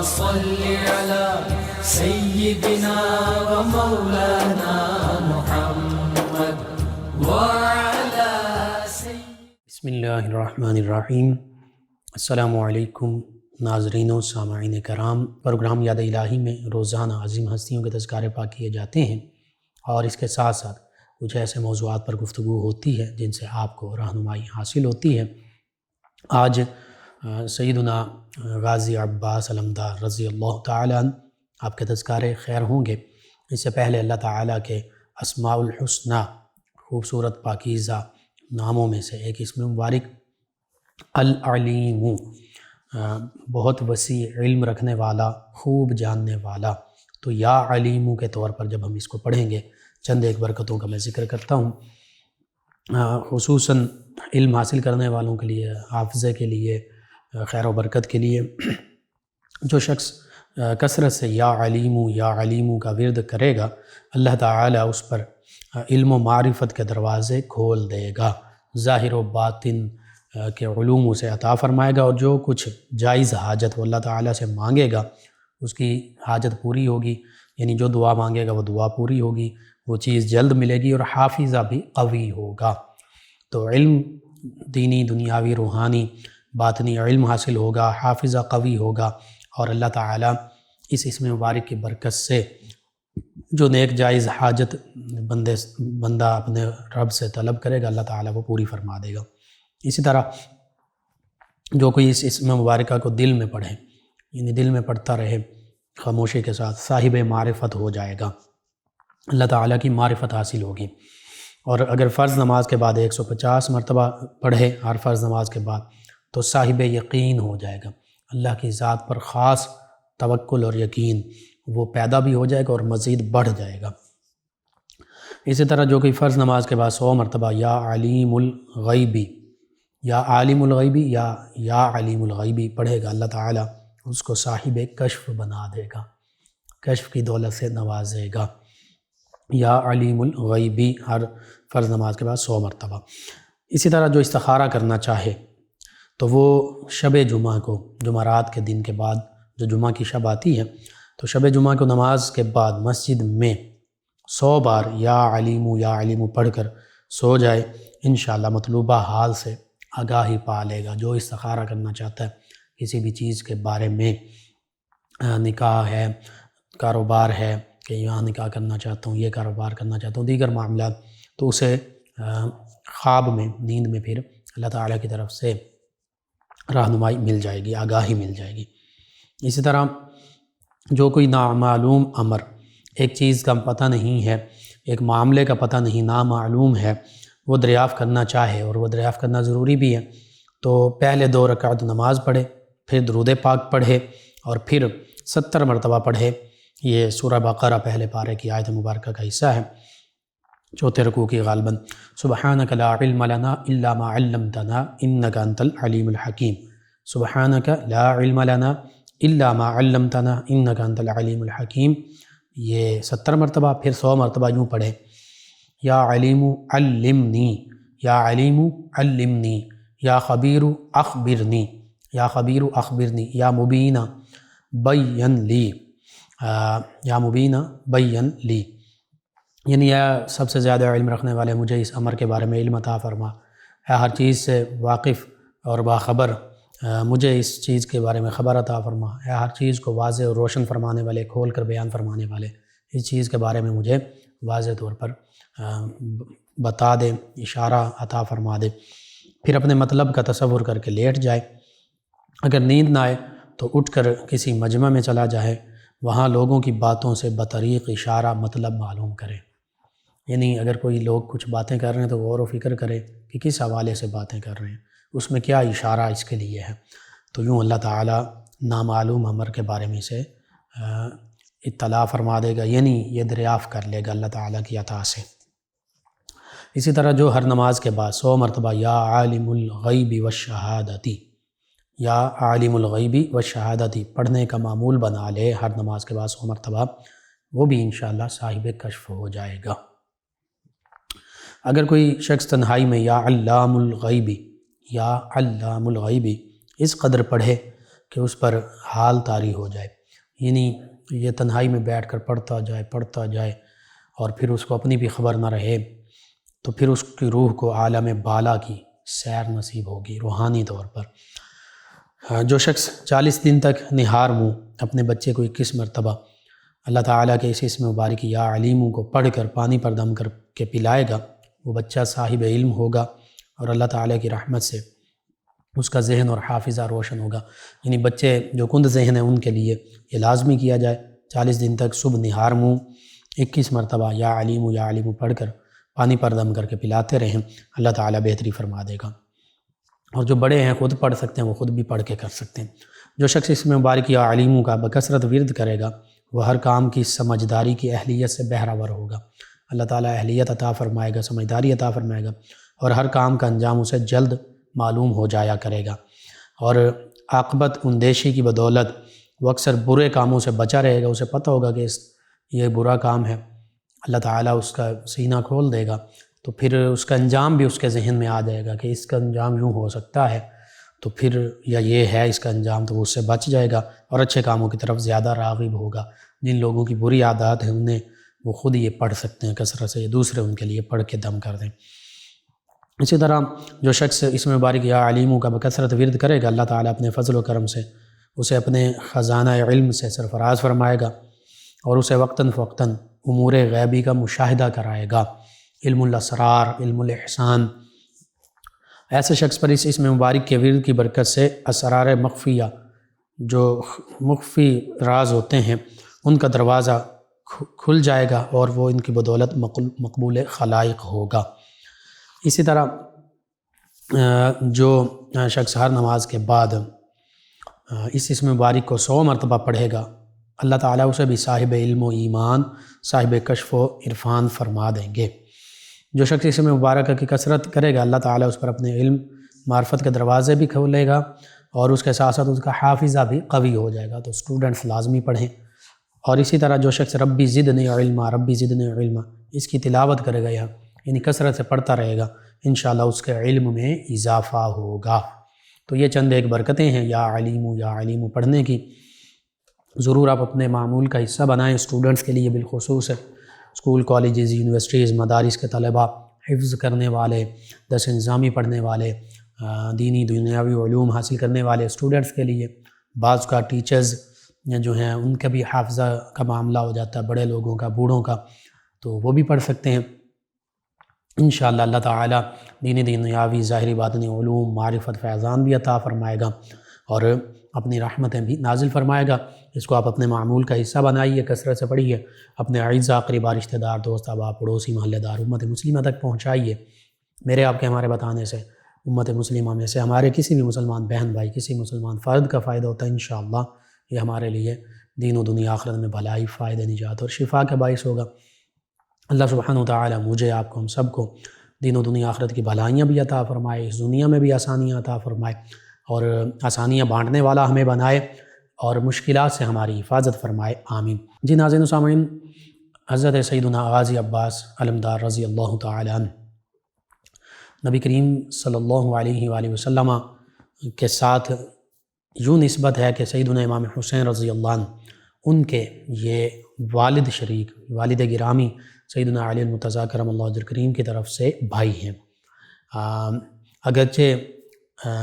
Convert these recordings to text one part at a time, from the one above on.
صل على سيدنا ومولانا محمد وعلى بسم اللہ الرحمن الرحیم۔ السلام علیکم ناظرین و سامعین کرام۔ پروگرام یاد الہی میں روزانہ عظیم ہستیوں کے تذکارے پاک کیے جاتے ہیں اور اس کے ساتھ ساتھ کچھ ایسے موضوعات پر گفتگو ہوتی ہے جن سے آپ کو رہنمائی حاصل ہوتی ہے۔ آج سیدنا غازی عباس علمدار رضی اللہ تعالیٰ عنہ آپ کے تذکارے خیر ہوں گے۔ اس سے پہلے اللہ تعالیٰ کے اسماء الحسنی خوبصورت پاکیزہ ناموں میں سے ایک اسم مبارک العلیم، بہت وسیع علم رکھنے والا، خوب جاننے والا، تو یا علیم کے طور پر جب ہم اس کو پڑھیں گے چند ایک برکتوں کا میں ذکر کرتا ہوں، خصوصاً علم حاصل کرنے والوں کے لیے، حافظے کے لیے، خیر و برکت کے لیے۔ جو شخص کثرت سے یا علیم کا ورد کرے گا، اللہ تعالیٰ اس پر علم و معرفت کے دروازے کھول دے گا، ظاہر و باطن کے علوم اسے عطا فرمائے گا، اور جو کچھ جائز حاجت وہ اللہ تعالیٰ سے مانگے گا اس کی حاجت پوری ہوگی، یعنی جو دعا مانگے گا وہ دعا پوری ہوگی، وہ چیز جلد ملے گی، اور حافظہ بھی قوی ہوگا۔ تو علم دینی، دنیاوی، روحانی، باطنی علم حاصل ہوگا، حافظہ قوی ہوگا، اور اللہ تعالیٰ اس اسم مبارک کی برکت سے جو نیک جائز حاجت بندہ اپنے رب سے طلب کرے گا، اللہ تعالیٰ وہ پوری فرما دے گا۔ اسی طرح جو کوئی اس اسم مبارکہ کو دل میں پڑھے، یعنی دل میں پڑھتا رہے خاموشی کے ساتھ، صاحب معرفت ہو جائے گا، اللہ تعالیٰ کی معرفت حاصل ہوگی۔ اور اگر فرض نماز کے بعد 150 مرتبہ پڑھے ہر فرض نماز کے بعد تو صاحب یقین ہو جائے گا، اللہ کی ذات پر خاص توکل اور یقین وہ پیدا بھی ہو جائے گا اور مزید بڑھ جائے گا۔ اسی طرح جو کوئی فرض نماز کے بعد 100 مرتبہ یا علیم الغیبی، یا عالم الغیبی، یا علیم الغیبی پڑھے گا، اللہ تعالیٰ اس کو صاحب کشف بنا دے گا، کشف کی دولت سے نوازے گا۔ یا علیم الغیبی ہر فرض نماز کے بعد 100 مرتبہ۔ اسی طرح جو استخارہ کرنا چاہے تو وہ شب جمعہ کو، جمعرات کے دن کے بعد جو جمعہ کی شب آتی ہے، تو شب جمعہ کو نماز کے بعد مسجد میں 100 بار یا علیم پڑھ کر سو جائے، انشاءاللہ مطلوبہ حال سے آگاہی پا لے گا۔ جو استخارہ کرنا چاہتا ہے کسی بھی چیز کے بارے میں، نکاح ہے، کاروبار ہے کہ یہاں نکاح کرنا چاہتا ہوں، یہ کاروبار کرنا چاہتا ہوں، دیگر معاملات، تو اسے خواب میں، نیند میں پھر اللہ تعالیٰ کی طرف سے رہنمائی مل جائے گی، آگاہی مل جائے گی۔ اسی طرح جو کوئی نامعلوم امر، ایک چیز کا پتہ نہیں ہے، ایک معاملے کا پتہ نہیں، نامعلوم ہے، وہ دریافت کرنا چاہے، اور وہ دریافت کرنا ضروری بھی ہے، تو پہلے 2 رکعت نماز پڑھے، پھر درود پاک پڑھے، اور پھر 70 مرتبہ پڑھے۔ یہ سورہ بقرہ پہلے پارے کی آیت مبارکہ کا حصہ ہے، چوتھے رکوع کی غالباً۔ سبحانک لا علم لنا الا ما علمتنا انک انت العلیم الحکیم، سبحانک لا علم لنا الا ما علمتنا انک انت العلیم الحکیم، یہ 70 مرتبہ، پھر 100 مرتبہ یوں پڑھے، یا علیم علمنی، یا علیم علمنی، یا خبیر اخبرنی، یا خبیر اخبرنی، یا مبین بین لی، یا مبین بین لی، یعنی یا سب سے زیادہ علم رکھنے والے مجھے اس امر کے بارے میں علم عطا فرما، یا ہر چیز سے واقف اور باخبر مجھے اس چیز کے بارے میں خبر عطا فرما، یا ہر چیز کو واضح اور روشن فرمانے والے، کھول کر بیان فرمانے والے، اس چیز کے بارے میں مجھے واضح طور پر بتا دے، اشارہ عطا فرما دے۔ پھر اپنے مطلب کا تصور کر کے لیٹ جائے، اگر نیند نہ آئے تو اٹھ کر کسی مجمع میں چلا جائے، وہاں لوگوں کی باتوں سے بطریق اشارہ مطلب معلوم کرے، یعنی اگر کوئی لوگ کچھ باتیں کر رہے ہیں تو غور و فکر کرے کہ کس حوالے سے باتیں کر رہے ہیں، اس میں کیا اشارہ اس کے لیے ہے، تو یوں اللہ تعالیٰ نامعلوم امر کے بارے میں سے اطلاع فرما دے گا، یعنی یہ دریافت کر لے گا اللہ تعالیٰ کی عطا سے۔ اسی طرح جو ہر نماز کے بعد 100 مرتبہ یا عالم الغیب والشہادتی، یا عالم الغیب والشہادتی پڑھنے کا معمول بنا لے ہر نماز کے بعد 100 مرتبہ، وہ بھی انشاءاللہ صاحب کشف ہو جائے گا۔ اگر کوئی شخص تنہائی میں یا علام الغیبی، یا علام الغیبی اس قدر پڑھے کہ اس پر حال طاری ہو جائے، یعنی یہ تنہائی میں بیٹھ کر پڑھتا جائے اور پھر اس کو اپنی بھی خبر نہ رہے، تو پھر اس کی روح کو عالم بالا کی سیر نصیب ہوگی روحانی طور پر۔ جو شخص 40 دن تک نہار منہ اپنے بچے کو 21 مرتبہ اللہ تعالیٰ کے اس اسم مبارک یا علیم کو پڑھ کر پانی پر دم کر کے پلائے گا، وہ بچہ صاحب علم ہوگا اور اللہ تعالیٰ کی رحمت سے اس کا ذہن اور حافظہ روشن ہوگا۔ یعنی بچے جو کند ذہن ہیں ان کے لیے یہ لازمی کیا جائے 40 دن تک صبح نہار منہ 21 مرتبہ یا علیم پڑھ کر پانی پر دم کر کے پلاتے رہیں، اللہ تعالیٰ بہتری فرما دے گا۔ اور جو بڑے ہیں خود پڑھ سکتے ہیں وہ خود بھی پڑھ کے کر سکتے ہیں۔ جو شخص اس میں مبارک یا علیم کا بکثرت ورد کرے گا وہ ہر کام کی سمجھداری کی اہلیت سے بہرور ہوگا، اللہ تعالیٰ اہلیت عطا فرمائے گا، سمجھداری عطا فرمائے گا، اور ہر کام کا انجام اسے جلد معلوم ہو جایا کرے گا، اور عاقبت اندیشی کی بدولت وہ اکثر برے کاموں سے بچا رہے گا۔ اسے پتہ ہوگا کہ یہ برا کام ہے، اللہ تعالیٰ اس کا سینہ کھول دے گا، تو پھر اس کا انجام بھی اس کے ذہن میں آ جائے گا کہ اس کا انجام یوں ہو سکتا ہے، تو پھر یا یہ ہے اس کا انجام، تو وہ اس سے بچ جائے گا اور اچھے کاموں کی طرف زیادہ راغب ہوگا۔ جن لوگوں کی بری عادات ہیں انہیں وہ خود یہ پڑھ سکتے ہیں کثرت سے، یہ دوسرے ان کے لیے پڑھ کے دم کر دیں۔ اسی طرح جو شخص اس میں مبارک یا علیم کا بکثرت ورد کرے گا، اللہ تعالیٰ اپنے فضل و کرم سے اسے اپنے خزانہ علم سے سرفراز فرمائے گا اور اسے وقتاً فوقتاً امور غیبی کا مشاہدہ کرائے گا، علم الاسرار، علم الاحسان۔ ایسے شخص پر اس اسم مبارک کے ورد کی برکت سے اسرار مخفیہ، جو مخفی راز ہوتے ہیں، ان کا دروازہ کھل جائے گا اور وہ ان کی بدولت مقبول خلائق ہوگا۔ اسی طرح جو شخص ہر نماز کے بعد اس اسم مبارک کو 100 مرتبہ پڑھے گا، اللہ تعالیٰ اسے بھی صاحب علم و ایمان، صاحب کشف و عرفان فرما دیں گے۔ جو شخص اسم مبارکہ کی کثرت کرے گا، اللہ تعالیٰ اس پر اپنے علم معرفت کے دروازے بھی کھولے گا اور اس کے ساتھ ساتھ اس کا حافظہ بھی قوی ہو جائے گا۔ تو اسٹوڈنٹس لازمی پڑھیں۔ اور اسی طرح جو شخص ربی زدنی علما، ربی زدنی علما، اس کی تلاوت کرے گا یعنی کثرت سے پڑھتا رہے گا، انشاءاللہ اس کے علم میں اضافہ ہوگا۔ تو یہ چند ایک برکتیں ہیں یا علیم پڑھنے کی، ضرور آپ اپنے معمول کا حصہ بنائیں۔ اسٹوڈنٹس کے لیے بالخصوص اسکول، کالجز، یونیورسٹیز، مدارس کے طلباء، حفظ کرنے والے، درس نظامی پڑھنے والے، دینی دنیاوی علوم حاصل کرنے والے اسٹوڈنٹس کے لیے، بعض کا ٹیچرز جو ہیں ان کا بھی حافظہ کا معاملہ ہو جاتا ہے، بڑے لوگوں کا، بوڑھوں کا، تو وہ بھی پڑھ سکتے ہیں۔ انشاءاللہ اللہ تعالیٰ دینی دنیاوی ظاہری باطنی علوم، معرفت، فیضان بھی عطا فرمائے گا اور اپنی رحمتیں بھی نازل فرمائے گا۔ اس کو آپ اپنے معمول کا حصہ بنائیے، کثرت سے پڑھیے، اپنے اعزاء، قریبا، رشتہ دار، دوست، احباب، پڑوسی، محلے دار، امت مسلمہ تک پہنچائیے۔ میرے آپ کے ہمارے بتانے سے امت مسلمہ میں سے ہمارے کسی بھی مسلمان بہن بھائی، کسی مسلمان فرد کا فائدہ ہوتا ہے، انشاءاللہ یہ ہمارے لیے دین و دنیا آخرت میں بھلائی، فائدہ، نجات اور شفا کا باعث ہوگا۔ اللہ سبحانہ و تعالی مجھے، آپ کو، ہم سب کو دین و دنیا آخرت کی بھلائیاں بھی عطا فرمائے، اس دنیا میں بھی آسانیاں عطا فرمائے اور آسانیاں بانٹنے والا ہمیں بنائے اور مشکلات سے ہماری حفاظت فرمائے، آمین۔ جی ناظرین و سامعین، حضرت سیدنا غازی عباس علمدار رضی اللہ تعالی عنہ نبی کریم صلی اللہ علیہ وآلہ وسلم کے ساتھ یوں نسبت ہے کہ سیدنا امام حسین رضی اللہ عنہ ان کے یہ والد شریک، والد گرامی سیدنا علی المرتضیٰ کرم اللہ وجہہ کریم کی طرف سے بھائی ہیں۔ اگرچہ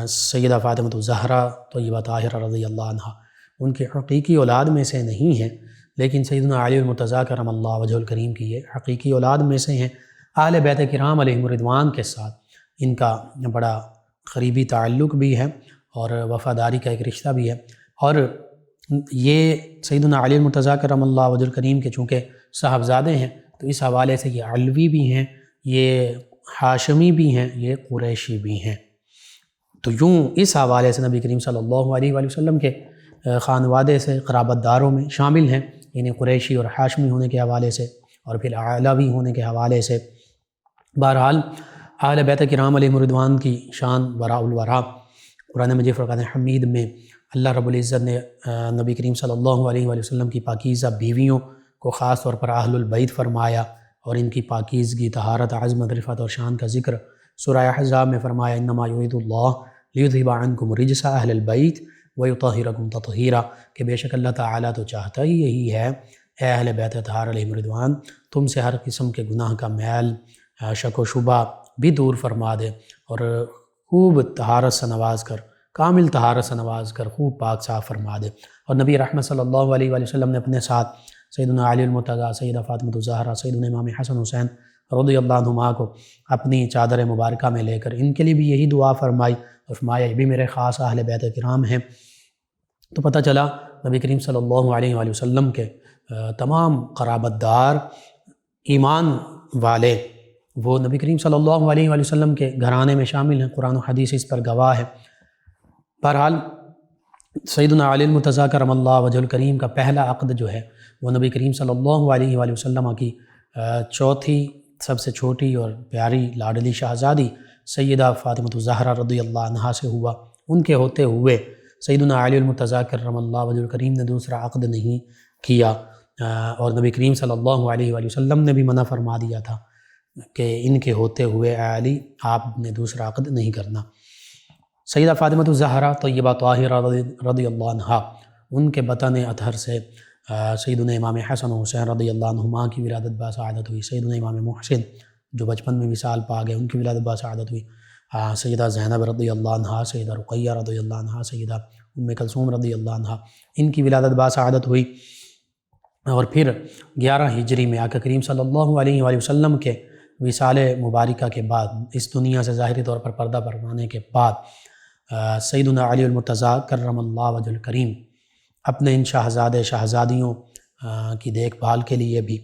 سیدہ فاطمہ الزہرا طیبہ طاہرہ رضی اللہ عنہ ان کی حقیقی اولاد میں سے نہیں ہیں، لیکن سیدنا علی المرتضیٰ کرم اللہ وجہہ کریم کی یہ حقیقی اولاد میں سے ہیں۔ اہل بیت کرام علیہم الرضوان کے ساتھ ان کا بڑا قریبی تعلق بھی ہے اور وفاداری کا ایک رشتہ بھی ہے، اور یہ سیدنا علی المرتضیٰ کرم اللہ وجہہ کریم کے چونکہ صاحبزادے ہیں تو اس حوالے سے یہ علوی بھی ہیں، یہ ہاشمی بھی ہیں، یہ قریشی بھی ہیں۔ تو یوں اس حوالے سے نبی کریم صلی اللہ علیہ وآلہ وسلم کے خانوادے سے قرابت داروں میں شامل ہیں، یعنی قریشی اور ہاشمی ہونے کے حوالے سے اور پھر علوی ہونے کے حوالے سے۔ بہرحال اہل بیت کرام علیہم الرضوان کی شان وراء الورا، قرآن مجید فرقان حمید میں اللہ رب العزت نے نبی کریم صلی اللہ علیہ وآلہ وسلم کی پاکیزہ بیویوں کو خاص طور پر اہل البیت فرمایا اور ان کی پاکیزگی، طہارت، عظمت، رفعت اور شان کا ذکر سورہ احزاب میں فرمایا، انما یرید اللہ لیذھب عنکم رجس اہل البیت وَيُطَهِّرَكُمْ تَطْهِيرًا، کہ بے شک اللہ تعالیٰ تو چاہتا ہی یہی ہے اے اہل بیت اطہار علیہم رضوان، تم سے ہر قسم کے گناہ کا میل، شک و شبہ بھی دور فرما دے، اور خوب طہارت سے نواز کر، کامل طہارت سے نواز کر خوب پاک صاف فرما دے۔ اور نبی رحمت صلی اللہ علیہ وآلہ وسلم نے اپنے ساتھ سیدنا علی المرتضیٰ، سیدہ فاطمہ الزہرا، سیدنا امام حسن حسین رضی اللہ عنہما کو اپنی چادر مبارکہ میں لے کر ان کے لیے بھی یہی دعا فرمائی، اور فرمایا یہ بھی میرے خاص اہل بیت کرام ہیں۔ تو پتہ چلا نبی کریم صلی اللہ علیہ وآلہ وسلم کے تمام قرابت دار ایمان والے وہ نبی کریم صلی اللہ علیہ وآلہ وسلم کے گھرانے میں شامل ہیں، قرآن و حدیث اس پر گواہ ہے۔ بہرحال سیدنا علی المرتضیٰ کرم اللہ وجہ الکریم کا پہلا عقد جو ہے وہ نبی کریم صلی اللہ علیہ وآلہ وسلم کی چوتھی سب سے چھوٹی اور پیاری لاڈلی شہزادی سیدہ فاطمہ الزہرا رضی اللہ عنہا سے ہوا۔ ان کے ہوتے ہوئے سیدنا علی المرتضیٰ کرم اللہ وجہ الکریم نے دوسرا عقد نہیں کیا، اور نبی کریم صلی اللہ علیہ وآلہ وسلم نے بھی منع فرما دیا تھا کہ ان کے ہوتے ہوئے اے علی آپ نے دوسرا عقد نہیں کرنا۔ سیدہ فاطمہ الزہرا طیبہ طاہرہ رضی اللہ عنہا، ان کے بطن اطہر سے سیدنا امام حسن و حسین رضی اللہ عنہما کی ولادت باسعادت ہوئی۔ سیدنا امام محسن جو بچپن میں وصال پا گئے، ان کی ولادت باسعادت ہوئی۔ سیدہ زینب رضی اللہ عنہا، سیدہ رقیہ رضی اللہ عنہا، سیدہ ام کلثوم رضی اللہ عنہا، ان کی ولادت باسعادت ہوئی۔ اور پھر 11 ہجری میں آقا کریم صلی اللہ علیہ وآلہ وسلم کے وصال مبارکہ کے بعد، اس دنیا سے ظاہری طور پر پردہ فرمانے کے بعد، سیدنا علی المرتضیٰ کرم اللہ وجہ الکریم اپنے ان شہزادیوں کی دیکھ بھال کے لیے بھی،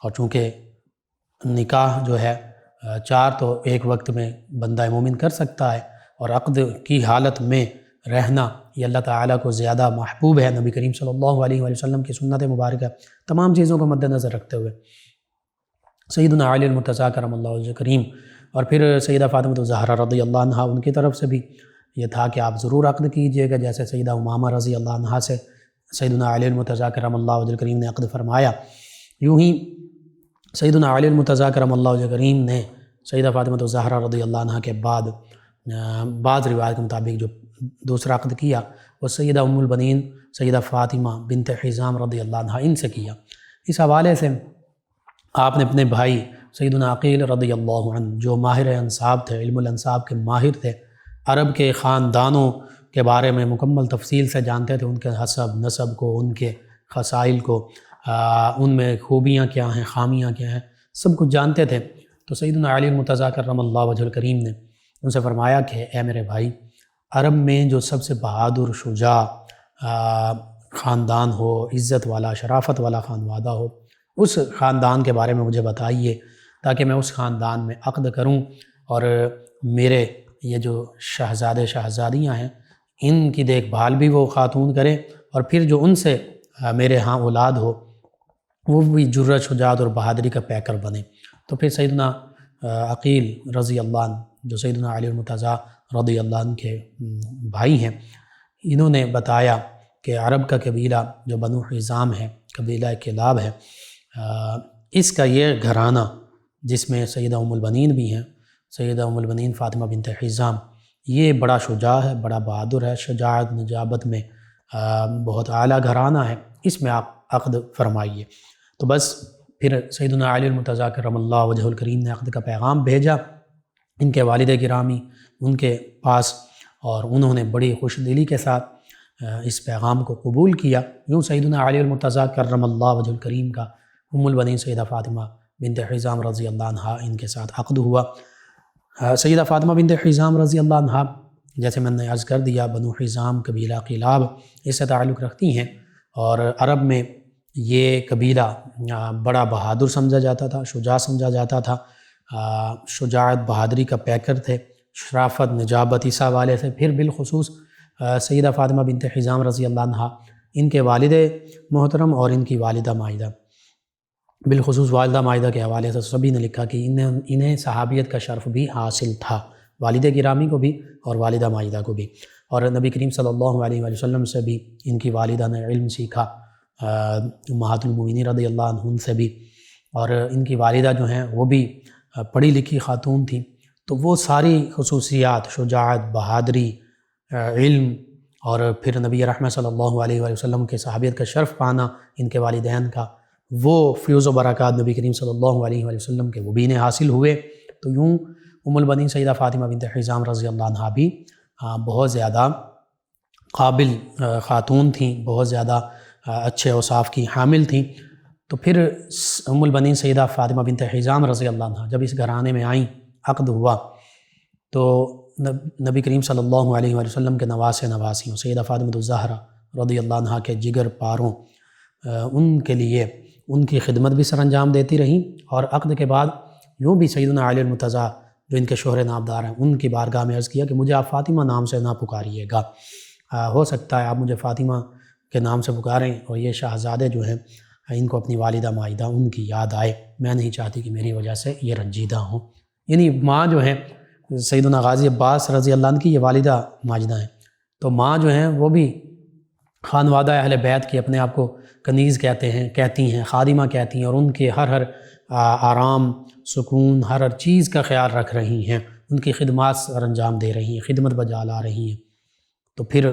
اور چونکہ نکاح جو ہے 4 تو ایک وقت میں بندہ مومن کر سکتا ہے، اور عقد کی حالت میں رہنا یہ اللہ تعالیٰ کو زیادہ محبوب ہے، نبی کریم صلی اللہ علیہ وآلہ وسلم کی سنت مبارکہ تمام چیزوں کو مد نظر رکھتے ہوئے سیدنا علی المرتضیٰ کرم اللہ وجہ کریم، اور پھر سیدہ فاطمہ الزہرا رضی اللہ عنہا، ان کی طرف سے بھی یہ تھا کہ آپ ضرور عقد کیجئے گا، جیسے سیدہ امامہ رضی اللہ عنہا سے سیدنا علی المرتضیٰ کرم اللہ وجہ کریم نے عقد فرمایا، یوں ہی سیدنا علی المرتضیٰ کرم اللہ وجہ کریم نے سیدہ فاطمہ الزہرا رضی اللہ عنہا کے بعد بعض روایت کے مطابق جو دوسرا عقد کیا وہ سیدہ ام البنین سیدہ فاطمہ بنت حزام رضی اللہ عنہا ان سے کیا۔ اس حوالے سے آپ نے اپنے بھائی سیدنا عقیل رضی اللہ عنہ جو ماہر انساب تھے، علم الانساب کے ماہر تھے، عرب کے خاندانوں کے بارے میں مکمل تفصیل سے جانتے تھے، ان کے حسب نسب کو، ان کے خصائل کو، ان میں خوبیاں کیا ہیں، خامیاں کیا ہیں، سب کچھ جانتے تھے۔ تو سیدنا علی المرتضیٰ کرم اللہ وجہ الکریم نے ان سے فرمایا کہ اے میرے بھائی، عرب میں جو سب سے بہادر شجاع خاندان ہو، عزت والا، شرافت والا خاندان ہو، اس خاندان کے بارے میں مجھے بتائیے تاکہ میں اس خاندان میں عقد کروں، اور میرے یہ جو شہزادیاں ہیں ان کی دیکھ بھال بھی وہ خاتون کریں، اور پھر جو ان سے میرے ہاں اولاد ہو وہ بھی جرأت، شجاعت اور بہادری کا پیکر بنے۔ تو پھر سیدنا عقیل رضی اللہ عنہ جو سیدنا علی المرتضیٰ رضی اللہ عنہ کے بھائی ہیں، انہوں نے بتایا کہ عرب کا قبیلہ جو بنو حزام ہے، قبیلہ کلاب ہے، اس کا یہ گھرانہ جس میں سیدہ ام البنین بھی ہیں، سیدہ ام البنین فاطمہ بنت حزام، یہ بڑا شجاع ہے، بڑا بہادر ہے، شجاعت نجابت میں بہت اعلیٰ گھرانہ ہے، اس میں آپ عقد فرمائیے۔ تو بس پھر سیدنا علی المرتضیٰ کرم اللہ وجہ الکریم نے عقد کا پیغام بھیجا ان کے والد گرامی ان کے پاس، اور انہوں نے بڑی خوش دلی کے ساتھ اس پیغام کو قبول کیا۔ یوں سیدنا علی المرتضیٰ کرم اللہ وجہ الکریم کا ام البنین سیدہ فاطمہ بنت حزام رضی اللہ عنہا ان کے ساتھ عقد ہوا۔ سیدہ فاطمہ بنت حزام رضی اللہ عنہا جیسے میں نے عرض کر دیا بنو حزام قبیلہ قلاب اس سے تعلق رکھتی ہیں، اور عرب میں یہ قبیلہ بڑا بہادر سمجھا جاتا تھا، شجاع سمجھا جاتا تھا، شجاعت بہادری کا پیکر تھے، شرافت نجابت اس حوالے سے۔ پھر بالخصوص سیدہ فاطمہ بنت حزام رضی اللہ عنہا، ان کے والد محترم اور ان کی والدہ مائدہ، بالخصوص والدہ مائدہ کے حوالے سے سبھی نے لکھا کہ انہیں صحابیت کا شرف بھی حاصل تھا، والد گرامی کو بھی اور والدہ مائدہ کو بھی، اور نبی کریم صلی اللہ علیہ وآلہ وسلم سے بھی ان کی والدہ نے علم سیکھا، امہات المؤمنین رضی اللہ عنہن سے بھی، اور ان کی والدہ جو ہیں وہ بھی پڑھی لکھی خاتون تھیں۔ تو وہ ساری خصوصیات، شجاعت، بہادری، علم، اور پھر نبی رحمت صلی اللہ علیہ وآلہ وسلم کے صحابیت کا شرف پانا ان کے والدین کا، وہ فیوز و برکات نبی کریم صلی اللہ علیہ وآلہ وسلم کے وہ بھی انہیں حاصل ہوئے۔ تو یوں ام البنین سیدہ فاطمہ بنت حزام رضی اللہ عنہا بھی بہت زیادہ قابل خاتون تھیں، بہت زیادہ اچھے اوصاف کی حامل تھیں۔ تو پھر ام البنین سیدہ فاطمہ بنت حزام رضی اللہ عنہا جب اس گھرانے میں آئیں، عقد ہوا، تو نبی کریم صلی اللہ علیہ وآلہ وسلم کے نواسیوں سیدہ فاطمہ الزہرا رضی اللہ عنہا کے جگر پاروں ان کے لیے ان کی خدمت بھی سر انجام دیتی رہیں، اور عقد کے بعد یوں بھی سیدنا علی المرتضیٰ جو ان کے شوہر نامدار ہیں ان کی بارگاہ میں عرض کیا کہ مجھے آپ فاطمہ نام سے نہ پکاریے گا، ہو سکتا ہے آپ مجھے فاطمہ کے نام سے پکاریں اور یہ شہزادے جو ہیں ان کو اپنی والدہ ماجدہ ان کی یاد آئے، میں نہیں چاہتی کہ میری وجہ سے یہ رنجیدہ ہوں۔ یعنی ماں جو ہیں سیدنا غازی عباس رضی اللہ عنہ کی یہ والدہ ماجدہ ہیں، تو ماں جو ہیں وہ بھی خانوادہ اہل بیت کی اپنے آپ کو کنیز کہتی ہیں، خادمہ کہتی ہیں، اور ان کے ہر آرام سکون ہر چیز کا خیال رکھ رہی ہیں، ان کی خدمات سر انجام دے رہی ہیں، خدمت بجا لا رہی ہیں۔ تو پھر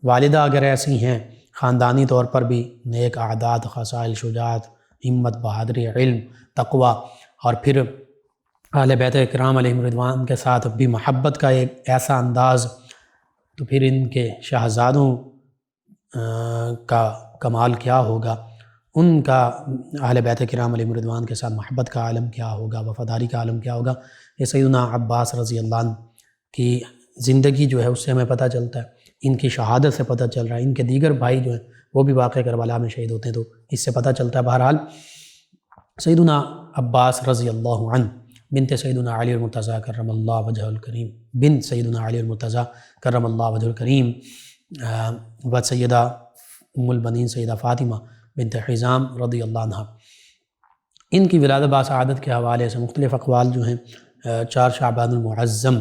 والدہ اگر ایسی ہیں، خاندانی طور پر بھی نیک عادات، خصائل، شجاعت، ہمت، بہادری، علم، تقوی، اور پھر اہل بیت کرام علیہم رضوان کے ساتھ بھی محبت کا ایک ایسا انداز، تو پھر ان کے شہزادوں کا کمال کیا ہوگا، ان کا اہل بیت کرام علیہم رضوان کے ساتھ محبت کا عالم کیا ہوگا، وفاداری کا عالم کیا ہوگا۔ یہ سیدنا عباس رضی اللہ عنہ کی زندگی جو ہے اس سے ہمیں پتہ چلتا ہے، ان کی شہادت سے پتہ چل رہا ہے، ان کے دیگر بھائی جو ہیں وہ بھی واقع کربلا میں شہید ہوتے ہیں، تو اس سے پتہ چلتا ہے۔ بہرحال سیدنا عباس رضی اللہ عنہ بنت سیدنا علی المرتضیٰ کرم اللہ وجہ الکریم، بنت سیدنا علی المرتضیٰ کرم اللہ وجہ الکریم، و سیدہ ام البنین سیدہ فاطمہ بنت حزام رضی اللہ عنہ، ان کی ولادت باسعادت کے حوالے سے مختلف اقوال جو ہیں 4 شعبان المعظم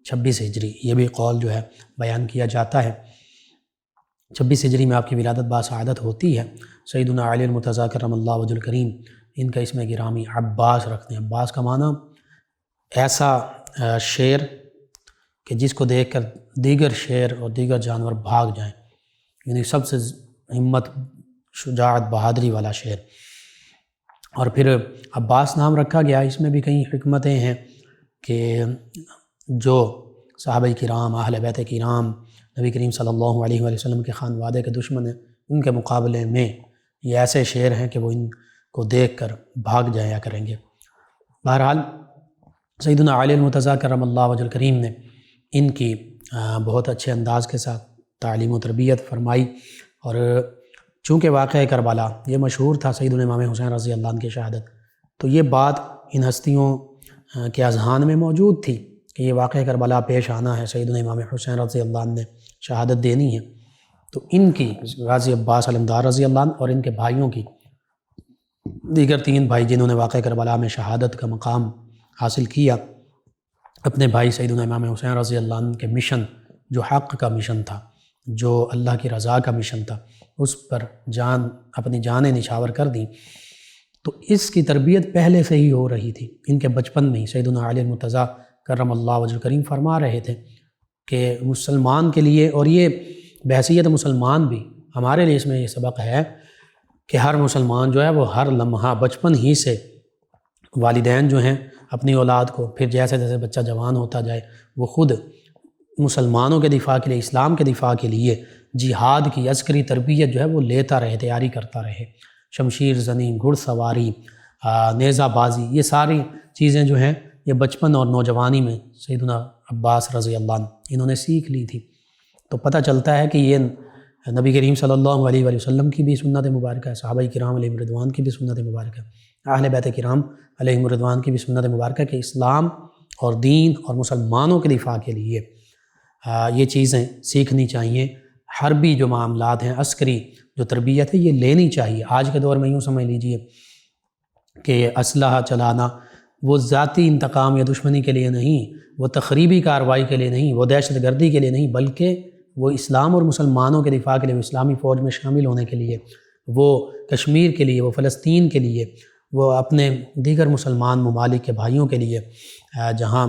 26 ہجری، یہ بھی قول جو ہے بیان کیا جاتا ہے، 26 ہجری میں آپ کی ولادت باسعادت ہوتی ہے۔ سیدنا علی المرتضیٰ کرم اللہ وجہ الکریم ان کا اسم گرامی عباس رکھتے ہیں۔ عباس کا معنی ایسا شیر کہ جس کو دیکھ کر دیگر شیر اور دیگر جانور بھاگ جائیں، یعنی سب سے ہمت، شجاعت، بہادری والا شیر۔ اور پھر عباس نام رکھا گیا، اس میں بھی کئی حکمتیں ہیں کہ جو صحابہ کرام، اہل بیت کرام، نبی کریم صلی اللہ علیہ وآلہ وسلم کے خانوادے کے دشمن ہیں، ان کے مقابلے میں یہ ایسے شیر ہیں کہ وہ ان کو دیکھ کر بھاگ جایا کریں گے۔ بہرحال سیدنا علی المرتضیٰ کرم اللہ وجہ الکریم نے ان کی بہت اچھے انداز کے ساتھ تعلیم و تربیت فرمائی، اور چونکہ واقعہ کربلا یہ مشہور تھا سیدنا امام حسین رضی اللہ عنہ کی شہادت، تو یہ بات ان ہستیوں کے اذہان میں موجود تھی کہ یہ واقعہ کربلا پیش آنا ہے، سیدنا امام حسین رضی اللہ عنہ نے شہادت دینی ہے۔ تو ان کی غازی عباس علمدار رضی اللہ عنہ اور ان کے بھائیوں کی، دیگر 3 بھائی جنہوں نے واقعہ کربلا میں شہادت کا مقام حاصل کیا، اپنے بھائی سیدنا امام حسین رضی اللہ عنہ کے مشن، جو حق کا مشن تھا، جو اللہ کی رضا کا مشن تھا، اس پر اپنی جانیں نچھاور کر دیں۔ تو اس کی تربیت پہلے سے ہی ہو رہی تھی، ان کے بچپن میں ہی سیدنا علی المرتضیٰ کرم اللہ وجہ الکریم فرما رہے تھے کہ مسلمان کے لیے، اور یہ بحیثیت مسلمان بھی ہمارے لیے اس میں یہ سبق ہے کہ ہر مسلمان جو ہے وہ ہر لمحہ بچپن ہی سے والدین جو ہیں اپنی اولاد کو، پھر جیسے جیسے بچہ جوان ہوتا جائے، وہ خود مسلمانوں کے دفاع کے لیے، اسلام کے دفاع کے لیے جہاد کی عسکری تربیت جو ہے وہ لیتا رہے، تیاری کرتا رہے۔ شمشیر زنی، گھڑ سواری، نیزہ بازی، یہ ساری چیزیں جو ہیں یہ بچپن اور نوجوانی میں سیدنا عباس رضی اللہ عنہ انہوں نے سیکھ لی تھی۔ تو پتہ چلتا ہے کہ یہ نبی کریم صلی اللہ علیہ وآلہ وسلم کی بھی سنت مبارکہ ہے، صحابہ کرام علیہم رضوان کی بھی سنت مبارکہ ہے، اہل بیت کرام علیہم رضوان کی بھی سنت مبارکہ ہے کہ اسلام اور دین اور مسلمانوں کے دفاع کے لیے یہ چیزیں سیکھنی چاہیے۔ حربی جو معاملات ہیں، عسکری جو تربیت ہے، یہ لینی چاہیے۔ آج کے دور میں یوں سمجھ لیجئے کہ اسلحہ چلانا وہ ذاتی انتقام یا دشمنی کے لیے نہیں، وہ تخریبی کارروائی کے لیے نہیں، وہ دہشت گردی کے لیے نہیں، بلکہ وہ اسلام اور مسلمانوں کے دفاع کے لیے، وہ اسلامی فوج میں شامل ہونے کے لیے، وہ کشمیر کے لیے، وہ فلسطین کے لیے، وہ اپنے دیگر مسلمان ممالک کے بھائیوں کے لیے جہاں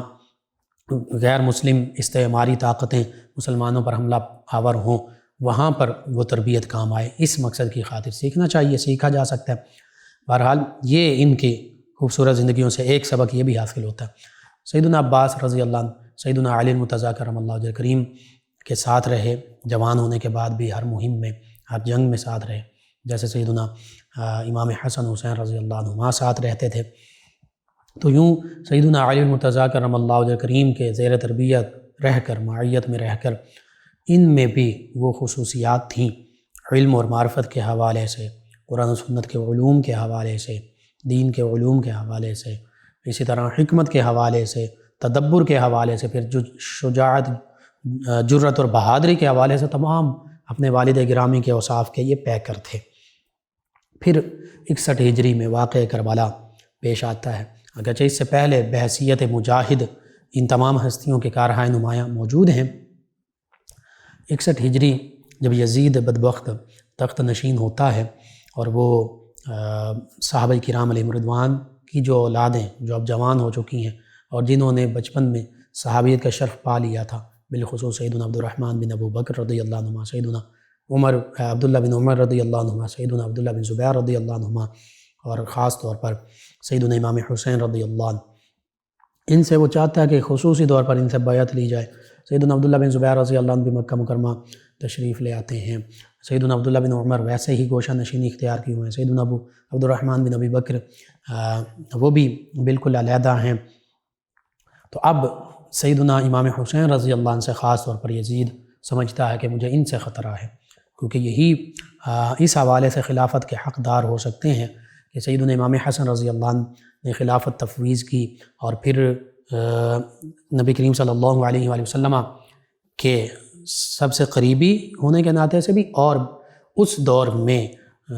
غیر مسلم استعماری طاقتیں مسلمانوں پر حملہ آور ہوں وہاں پر وہ تربیت کام آئے، اس مقصد کی خاطر سیکھنا چاہیے، سیکھا جا سکتا ہے۔ بہرحال یہ ان کی خوبصورت زندگیوں سے ایک سبق یہ بھی حاصل ہوتا ہے۔ سیدنا عباس رضی اللہ عنہ سیدنا علی المرتضیٰ کرم اللہ وجہ کریم کے ساتھ رہے، جوان ہونے کے بعد بھی ہر مہم میں، ہر جنگ میں ساتھ رہے، جیسے سیدنا امام حسن حسین رضی اللہ عنہما ساتھ رہتے تھے۔ تو یوں سیدنا علی المرتضیٰ کرم اللہ وجہ کریم کے زیر تربیت رہ کر، معیت میں رہ کر، ان میں بھی وہ خصوصیات تھیں علم اور معرفت کے حوالے سے، قرآن و سنت کے علوم کے حوالے سے، دین کے علوم کے حوالے سے، اسی طرح حکمت کے حوالے سے، تدبر کے حوالے سے، پھر جو شجاعت، جرت اور بہادری کے حوالے سے تمام اپنے والد گرامی کے اوصاف کے یہ پیکر تھے۔ پھر 61 ہجری میں واقع کربلا پیش آتا ہے، اگرچہ اس سے پہلے بحیثیت مجاہد ان تمام ہستیوں کے کارہائے نمایاں موجود ہیں۔ 61 ہجری جب یزید بدبخت تخت نشین ہوتا ہے اور وہ صحابہ کرام علیہم رضوان کی جو اولادیں جو اب جوان ہو چکی ہیں اور جنہوں نے بچپن میں صحابیت کا شرف پا لیا تھا، بالخصوص سیدنا عبد الرحمن بن ابو بکر رضی اللہ عنہ، سیدنا عبداللہ بن عمر رضی اللہ عنہ، سیدنا عبداللہ بن زبیر رضی اللہ عنہ، اور خاص طور پر سیدنا امام حسین رضی اللہ عنہ، ان سے وہ چاہتا ہے کہ خصوصی طور پر ان سے بیعت لی جائے۔ سیدنا عبداللہ بن زبیر رضی اللہ عنہ بھی مکہ مکرمہ تشریف لے آتے ہیں۔ سیدنا عبداللہ بن عمر ویسے ہی گوشہ نشینی اختیار کی ہوئے ہیں۔ سیدنا عبد الرحمن بن ابی بکر وہ بھی بالکل علیحدہ ہیں۔ تو اب سیدنا امام حسین رضی اللہ عنہ سے خاص طور پر یزید سمجھتا ہے کہ مجھے ان سے خطرہ ہے، کیونکہ یہی اس حوالے سے خلافت کے حقدار ہو سکتے ہیں کہ سیدنا امام حسن رضی اللہ عنہ نے خلافت تفویض کی، اور پھر نبی کریم صلی اللہ علیہ وآلہ وسلم کے سب سے قریبی ہونے کے ناطے سے بھی، اور اس دور میں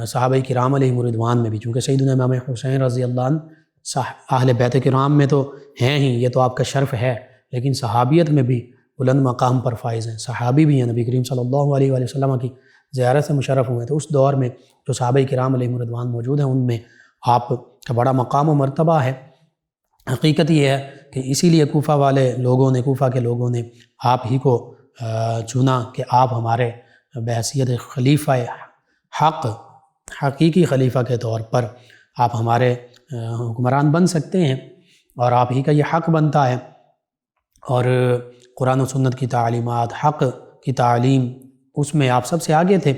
صحابہ کرام علیہم رضوان میں بھی، چونکہ سیدنا امام حسین رضی اللہ عنہ اہل بیت کرام میں تو ہیں ہی، یہ تو آپ کا شرف ہے، لیکن صحابیت میں بھی بلند مقام پر فائز ہیں، صحابی بھی ہیں، نبی کریم صلی اللہ علیہ وآلہ وسلم کی زیارت سے مشرف ہوئے۔ تو اس دور میں جو صحابہ کرام علیہم رضوان موجود ہیں، ان میں آپ کا بڑا مقام و مرتبہ ہے۔ حقیقت یہ ہے کہ اسی لیے کوفہ والے لوگوں نے، کوفہ کے لوگوں نے آپ ہی کو چنا کہ آپ ہمارے بحیثیت خلیفہ حق، حقیقی خلیفہ کے طور پر آپ ہمارے حکمران بن سکتے ہیں، اور آپ ہی کا یہ حق بنتا ہے، اور قرآن و سنت کی تعلیمات، حق کی تعلیم، اس میں آپ سب سے آگے تھے۔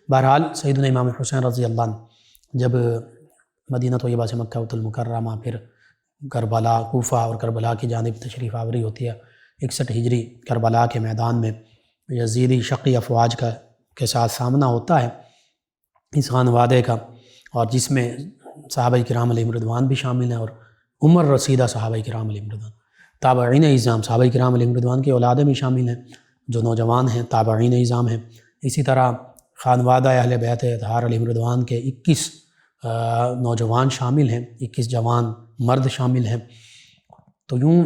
بہرحال سیدنا امام حسین رضی اللہ عنہ جب مدینہ طیبہ سے مکہ المکرمہ، پھر کربلا، کوفہ اور کربلا کی جانب تشریف آوری ہوتی ہے، 61 ہجری کربلا کے میدان میں یزیدی شقی افواج کے ساتھ سامنا ہوتا ہے اس خانوادے کا، اور جس میں صحابہ کرام علیہم رضوان بھی شامل ہیں، اور عمر رسیدہ صحابہ کرام علیہم رضوان، تابعین اعظام صحابہ کرام علیہم رضوان کی اولادیں بھی شامل ہیں جو نوجوان ہیں، تابعین اعظام ہیں۔ اسی طرح خانوادہ اہل بیت اطہار علیہم رضوان کے 21 نوجوان شامل ہیں، 21 جوان مرد شامل ہیں۔ تو یوں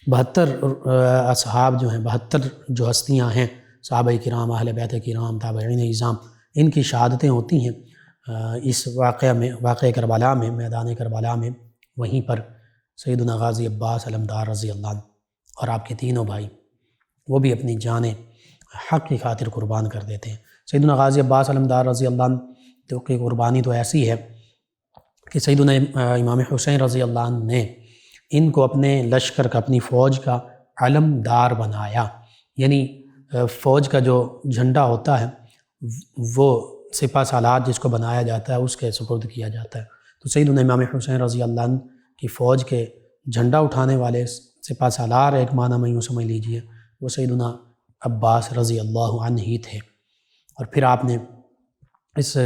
72 اصحاب جو ہیں، 72 جو ہستیاں ہیں، صحابہ کرام، اہل بیت کرام، تابعین اعظام، ان کی شہادتیں ہوتی ہیں اس واقعہ کربلا میں، میدان کربلا میں۔ وہیں پر سیدنا غازی عباس علمدار رضی اللہ عنہ اور آپ کے تینوں بھائی، وہ بھی اپنی جانیں حق کی خاطر قربان کر دیتے ہیں۔ سیدنا غازی عباس علمدار رضی اللہ عنہ کی قربانی تو ایسی ہے کہ سیدنا امام حسین رضی اللہ عنہ نے ان کو اپنے لشکر کا، اپنی فوج کا علمدار بنایا، یعنی فوج کا جو جھنڈا ہوتا ہے وہ سپہ سالار جس کو بنایا جاتا ہے اس کے سپرد کیا جاتا ہے۔ تو سیدنا امام حسین رضی اللہ عنہ کی فوج کے جھنڈا اٹھانے والے سپہ سالار، ایک معنی میں یوں سمجھ لیجئے، وہ سیدنا عباس رضی اللہ عنہ ہی تھے۔ اور پھر آپ نے اس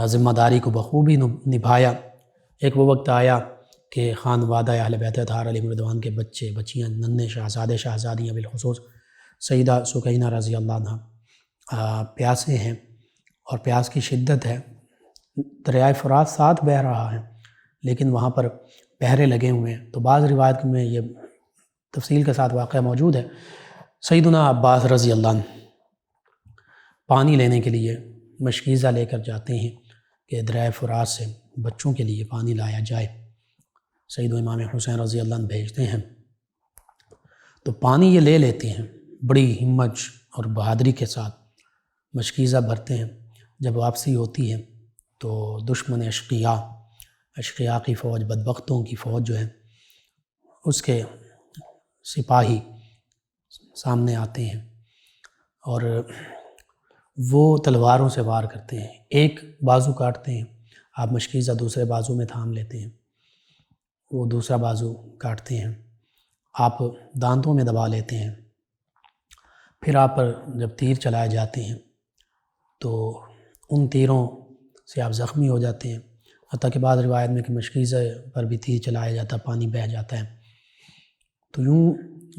ذمہ داری کو بخوبی نبھایا۔ ایک وہ وقت آیا کہ خانوادہ اہل بیت اطہار علیہم رضوان کے بچے، بچیاں، ننھے شہزادے، شہزادیاں، بالخصوص سیدہ سکینہ رضی اللہ عنہ پیاسے ہیں، اور پیاس کی شدت ہے، دریائے فرات ساتھ بہہ رہا ہے، لیکن وہاں پر پہرے لگے ہوئے ہیں۔ تو بعض روایت میں یہ تفصیل کے ساتھ واقعہ موجود ہے۔ سیدنا عباس رضی اللہ عنہ پانی لینے کے لیے مشکیزہ لے کر جاتے ہیں کہ دریائے فرات سے بچوں کے لیے پانی لایا جائے۔ سیدنا امام حسین رضی اللہ عنہ بھیجتے ہیں، تو پانی یہ لے لیتے ہیں بڑی ہمت اور بہادری کے ساتھ، مشکیزہ بھرتے ہیں۔ جب واپسی ہوتی ہے تو دشمن اشقیاء کی فوج، بدبختوں کی فوج جو ہے، اس کے سپاہی سامنے آتے ہیں اور وہ تلواروں سے وار کرتے ہیں، ایک بازو کاٹتے ہیں، آپ مشکیزہ دوسرے بازو میں تھام لیتے ہیں، وہ دوسرا بازو کاٹتے ہیں، آپ دانتوں میں دبا لیتے ہیں، پھر آپ پر جب تیر چلائے جاتے ہیں تو ان تیروں سے آپ زخمی ہو جاتے ہیں، حتیٰ کہ بعض روایت میں کہ مشکیزہ پر بھی تیر چلایا جاتا ہے، پانی بہہ جاتا ہے۔ تو یوں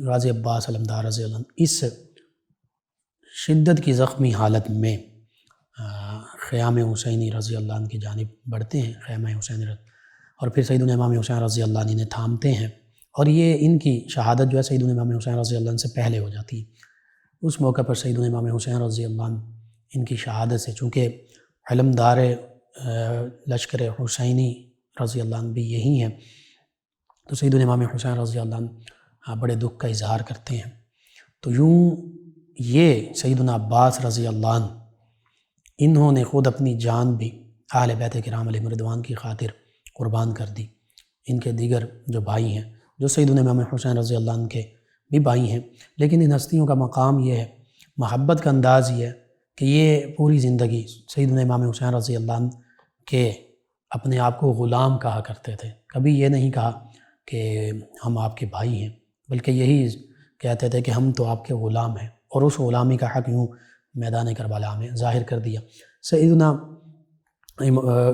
غازی عباس علمدار رضی اللہ عنہ اس شدت کی زخمی حالت میں خیام حسینی رضی اللہ عنہ کی جانب بڑھتے ہیں، خیمہ حسینی اور پھر سیدنا امام حسین رضی اللہ عنہ نے تھامتے ہیں، اور یہ ان کی شہادت جو ہے سیدنا امام حسین رضی اللہ عنہ سے پہلے ہو جاتی ہے۔ اس موقع پر سیدنا امام حسین رضی اللہ عنہ ان کی شہادت سے، چونکہ علمدار لشکر حسینی رضی اللہ عنہ بھی یہی ہیں، تو سیدنا امام حسین رضی اللہ عنہ بڑے دکھ کا اظہار کرتے ہیں۔ تو یوں یہ سیدنا عباس رضی اللہ عنہ انہوں نے خود اپنی جان بھی اہل بیت کرام علیہم رضوان کی خاطر قربان کر دی۔ ان کے دیگر جو بھائی ہیں، جو سیدنا امام حسین رضی اللہ عنہ کے بھی بھائی ہیں، لیکن ان ہستیوں کا مقام یہ ہے، محبت کا انداز یہ ہے کہ یہ پوری زندگی سیدنا امام حسین رضی اللہ عنہ کے اپنے آپ کو غلام کہا کرتے تھے، کبھی یہ نہیں کہا کہ ہم آپ کے بھائی ہیں، بلکہ یہی کہتے تھے کہ ہم تو آپ کے غلام ہیں، اور اس غلامی کا حق یوں میدان کربلا میں ظاہر کر دیا۔ سیدنا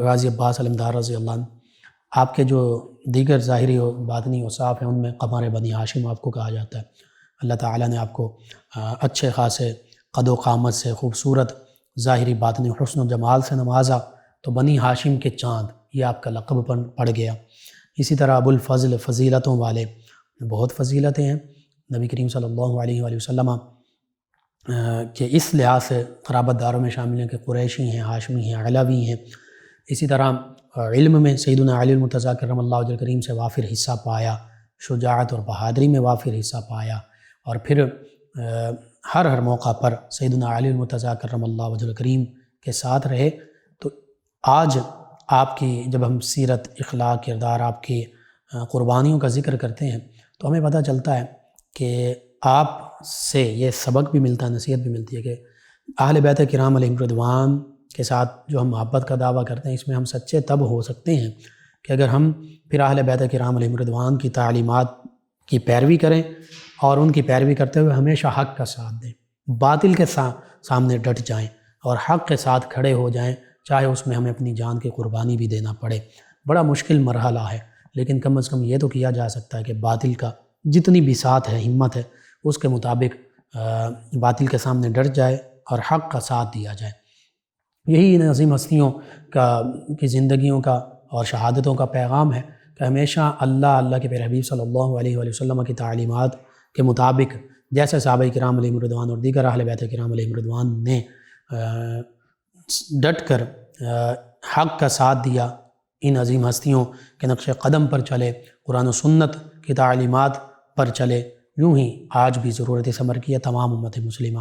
غازی عباس علمدار رضی اللہ عنہ آپ کے جو دیگر ظاہری و باطنی اوصاف ہیں، ان میں قمر بنی ہاشم آپ کو کہا جاتا ہے۔ اللہ تعالیٰ نے آپ کو اچھے خاصے قد و قامت سے، خوبصورت ظاہری باطنی حسن و جمال سے نوازا، تو بنی ہاشم کے چاند یہ آپ کا لقب پڑ گیا۔ اسی طرح ابو الفضل، فضیلتوں والے، بہت فضیلتیں ہیں نبی کریم صلی اللہ علیہ وآلہ وسلم کہ اس لحاظ سے قرابت داروں میں شامل ہیں کہ قریشی ہیں، ہاشمی ہیں، علوی ہیں۔ اسی طرح علم میں سیدنا علی المرتضیٰ کرم اللہ وجہ کریم سے وافر حصہ پایا، شجاعت اور بہادری میں وافر حصہ پایا، اور پھر ہر موقع پر سیدنا علی المرتضیٰ کرم اللہ وجہ کریم کے ساتھ رہے۔ تو آج آپ کی جب ہم سیرت، اخلاق، کردار، آپ کی قربانیوں کا ذکر کرتے ہیں تو ہمیں پتہ چلتا ہے کہ آپ سے یہ سبق بھی ملتا ہے، نصیحت بھی ملتی ہے کہ اہل بیت کرام علیہم رضوان کے ساتھ جو ہم محبت کا دعویٰ کرتے ہیں، اس میں ہم سچے تب ہو سکتے ہیں کہ اگر ہم پھر اہل بیت کرام علیہم رضوان کی تعلیمات کی پیروی کریں، اور ان کی پیروی کرتے ہوئے ہمیشہ حق کا ساتھ دیں، باطل کے سامنے ڈٹ جائیں اور حق کے ساتھ کھڑے ہو جائیں، چاہے اس میں ہمیں اپنی جان کی قربانی بھی دینا پڑے۔ بڑا مشکل مرحلہ ہے، لیکن کم از کم یہ تو کیا جا سکتا ہے کہ باطل کا جتنی بھی ساتھ ہے، ہمت ہے، اس کے مطابق باطل کے سامنے ڈٹ جائے اور حق کا ساتھ دیا جائے۔ یہی ان عظیم ہستیوں کی زندگیوں کا اور شہادتوں کا پیغام ہے کہ ہمیشہ اللہ کے پیارے حبیب صلی اللہ علیہ وآلہ وسلم کی تعلیمات کے مطابق، جیسے صحابہ کرام علیہم رضوان اور دیگر اہل بیت کرام علیہم رضوان نے ڈٹ کر حق کا ساتھ دیا، ان عظیم ہستیوں کے نقش قدم پر چلے، قرآن و سنت کی تعلیمات پر چلے، یوں ہی آج بھی ضرورت اس امر کی ہے تمام امت مسلمہ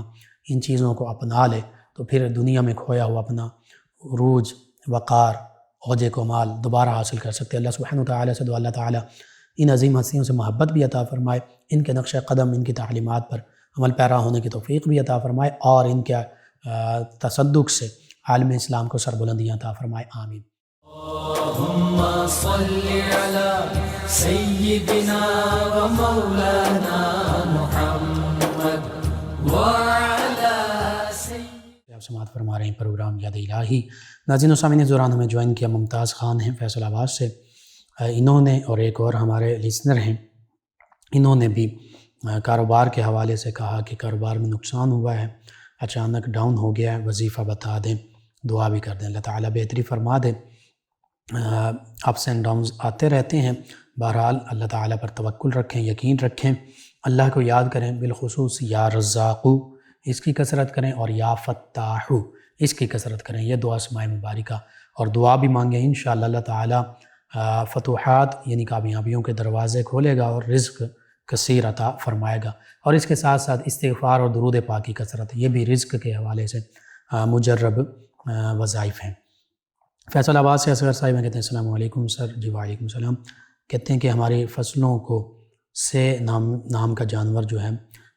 ان چیزوں کو اپنا لے، تو پھر دنیا میں کھویا ہوا اپنا عروج، وقار، عوج کمال دوبارہ حاصل کر سکتے۔ اللہ سبحانہ وتعالی سے دعا اللہ تعالیٰ ان عظیم ہستیوں سے محبت بھی عطا فرمائے، ان کے نقش قدم، ان کی تعلیمات پر عمل پیرا ہونے کی توفیق بھی عطا فرمائے، اور ان کے تصدق سے عالم اسلام کو سربلندیاں عطا فرمائے۔ آمین۔ اللہم صلی علی سیدنا و مولانا محمد وعلی سیدنا۔ آپ سماعت فرما رہے ہیں پروگرام یاد الہی۔ ناظرین و سامعین، دوران ہمیں جوائن کیا ممتاز خان ہیں فیصل آباد سے، انہوں نے اور ایک اور ہمارے لسنر ہیں، انہوں نے بھی کاروبار کے حوالے سے کہا کہ کاروبار میں نقصان ہوا ہے، اچانک ڈاؤن ہو گیا ہے، وظیفہ بتا دیں، دعا بھی کر دیں، اللہ تعالیٰ بہتری فرما دے۔ اپس اینڈ ڈاؤنز آتے رہتے ہیں، بہرحال اللہ تعالیٰ پر توکل رکھیں، یقین رکھیں، اللہ کو یاد کریں، بالخصوص یا رزاقو اس کی کثرت کریں، اور یا فتاحو اس کی کثرت کریں، یہ دعا اسماء مبارکہ، اور دعا بھی مانگیں، انشاءاللہ اللہ تعالیٰ فتوحات یعنی کامیابیوں کے دروازے کھولے گا اور رزق کثیر عطا فرمائے گا۔ اور اس کے ساتھ ساتھ استغفار اور درود پاک کی کثرت، یہ بھی رزق کے حوالے سے مجرب وظائف ہیں۔ فیصل آباد سے اصغر صاحب کہتے ہیں السلام علیکم سر۔ جی وعلیکم السلام۔ کہتے ہیں کہ ہماری فصلوں کو سے نام کا جانور جو ہے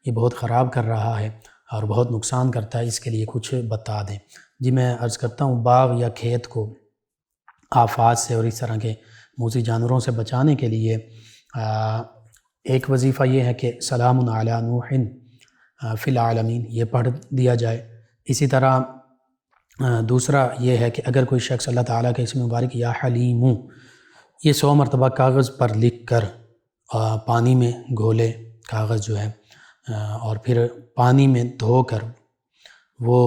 یہ بہت خراب کر رہا ہے اور بہت نقصان کرتا ہے، اس کے لیے کچھ بتا دیں۔ جی میں عرض کرتا ہوں، باغ یا کھیت کو آفات سے اور اس طرح کے موذی جانوروں سے بچانے کے لیے ایک وظیفہ یہ ہے کہ سلام علی نوح فی العالمین یہ پڑھ دیا جائے۔ اسی طرح دوسرا یہ ہے کہ اگر کوئی شخص اللہ تعالیٰ کے اسم مبارک یا حلیم یہ 100 مرتبہ کاغذ پر لکھ کر پانی میں گھولے، کاغذ جو ہے، اور پھر پانی میں دھو کر وہ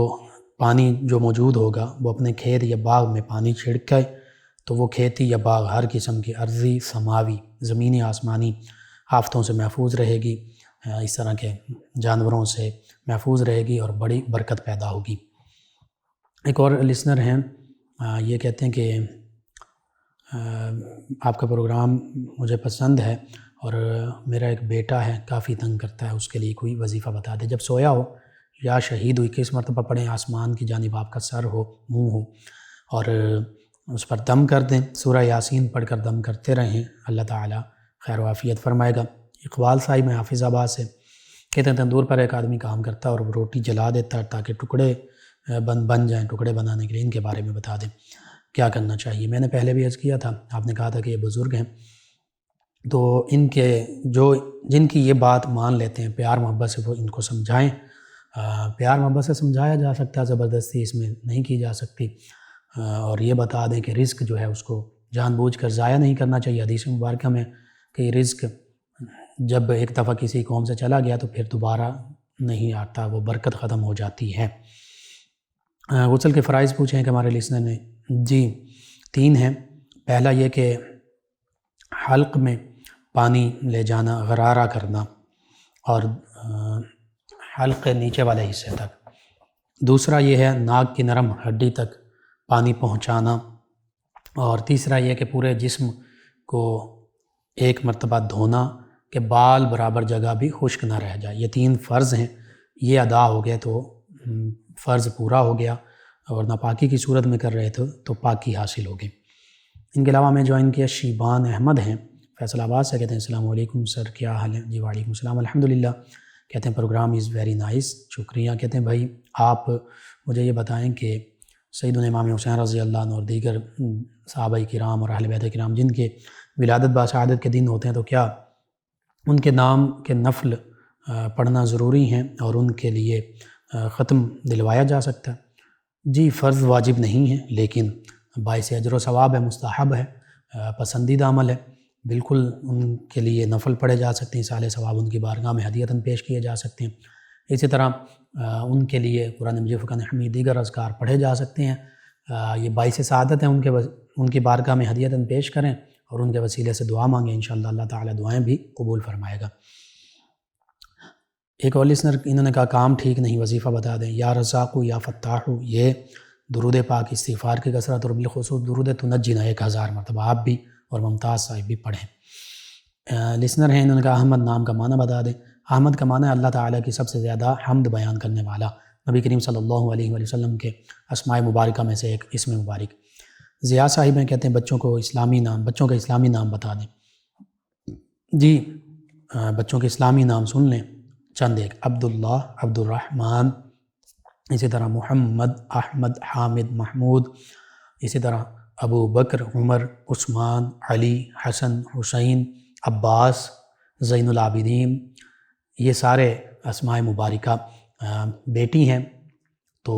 پانی جو موجود ہوگا وہ اپنے کھیت یا باغ میں پانی چھڑکے تو وہ کھیتی یا باغ ہر قسم کی عرضی، سماوی، زمینی، آسمانی آفتوں سے محفوظ رہے گی، اس طرح کے جانوروں سے محفوظ رہے گی اور بڑی برکت پیدا ہوگی۔ ایک اور لسنر ہیں، یہ کہتے ہیں کہ آپ کا پروگرام مجھے پسند ہے اور میرا ایک بیٹا ہے کافی تنگ کرتا ہے، اس کے لیے کوئی وظیفہ بتا دے۔ جب سویا ہو یا شہید ہوئی 21 مرتبہ پڑھیں، آسمان کی جانب آپ کا سر ہو، منہ ہو، اور اس پر دم کر دیں، سورہ یاسین پڑھ کر دم کرتے رہیں، اللہ تعالیٰ خیر و عافیت فرمائے گا۔ اقبال صاحب میں حافظ آباد سے کہتے ہیں تندور پر ایک آدمی کام کرتا ہے اور وہ روٹی جلا دیتا ہے تاکہ ٹکڑے بن جائیں، ٹکڑے بنانے کے لیے ان کے بارے میں بتا دیں کیا کرنا چاہیے۔ میں نے پہلے بھی عرض کیا تھا، آپ نے کہا تھا کہ یہ بزرگ ہیں تو ان کے جن کی یہ بات مان لیتے ہیں پیار محبت سے وہ ان کو سمجھائیں، پیار محبت سے سمجھایا جا سکتا ہے، زبردستی اس میں نہیں کی جا سکتی، اور یہ بتا دیں کہ رزق جو ہے اس کو جان بوجھ کر ضائع نہیں کرنا چاہیے۔ حدیث مبارکہ میں کہ رزق جب ایک دفعہ کسی قوم سے چلا گیا تو پھر دوبارہ نہیں آتا، وہ برکت ختم ہو جاتی ہے۔ غسل کے فرائض پوچھیں کہ ہمارے لسنر نے، جی 3 ہیں۔ پہلا یہ کہ حلق میں پانی لے جانا، غرارہ کرنا، اور حلق کے نیچے والے حصے تک۔ دوسرا یہ ہے ناک کی نرم ہڈی تک پانی پہنچانا، اور تیسرا یہ کہ پورے جسم کو 1 مرتبہ دھونا کہ بال برابر جگہ بھی خشک نہ رہ جائے۔ یہ 3 فرض ہیں، یہ ادا ہو گئے تو فرض پورا ہو گیا، اور ناپاکی کی صورت میں کر رہے تھے تو پاکی حاصل ہوگی۔ ان کے علاوہ میں جوائن کیا شیبان احمد ہیں، فیصل آباد سے، کہتے ہیں السلام علیکم سر، کیا حال ہے؟ جی وعلیکم السلام، الحمدللہ۔ کہتے ہیں پروگرام از ویری نائس، شکریہ۔ کہتے ہیں بھائی آپ مجھے یہ بتائیں کہ سیدنا امام حسین رضی اللہ عنہ اور دیگر صحابہ کرام اور اہل بیت کرام جن کے ولادت باسعادت کے دن ہوتے ہیں تو کیا ان کے نام کے نفل پڑھنا ضروری ہیں اور ان کے لیے ختم دلوایا جا سکتا ہے؟ جی فرض واجب نہیں ہے، لیکن باعث اجر و ثواب ہے، مستحب ہے، پسندیدہ عمل ہے، بالکل ان کے لیے نفل پڑھے جا سکتے ہیں، سال ثواب ان کی بارگاہ میں ہدیتاً پیش کیے جا سکتے ہیں۔ اسی طرح ان کے لیے قرآن مجید، فقہ حمید، دیگر اذکار پڑھے جا سکتے ہیں۔ یہ باعث سعادت ہے، ان کی بارگاہ میں ہدیتاً پیش کریں اور ان کے وسیلے سے دعا مانگیں، انشاءاللہ اللہ تعالیٰ دعائیں بھی قبول فرمائے گا۔ ایک اور لسنر انہوں نے کہا کام ٹھیک نہیں، وظیفہ بتا دیں۔ یا رزاق یا فتاح، یہ درود پاک استغفار کی کثرت اور بالخصوص درود تنجینا 1000 مرتبہ آپ بھی اور ممتاز صاحب بھی پڑھیں۔ لسنر ہیں، انہوں نے کہا احمد نام کا معنی بتا دیں۔ احمد کا معنی ہے اللہ تعالیٰ کی سب سے زیادہ حمد بیان کرنے والا، نبی کریم صلی اللہ علیہ وآلہ وسلم کے اسماء مبارکہ میں سے ایک اسم مبارک۔ ضیاء صاحب ہیں، کہتے ہیں بچوں کا اسلامی نام بتا دیں۔ جی بچوں کے اسلامی نام سن لیں چند ایک: عبداللہ، عبد الرحمن، اسی طرح محمد، احمد، حامد، محمود، اسی طرح ابو بکر، عمر، عثمان، علی، حسن، حسین، عباس، زین العابدین۔ یہ سارے اسماء مبارکہ بیٹی ہیں تو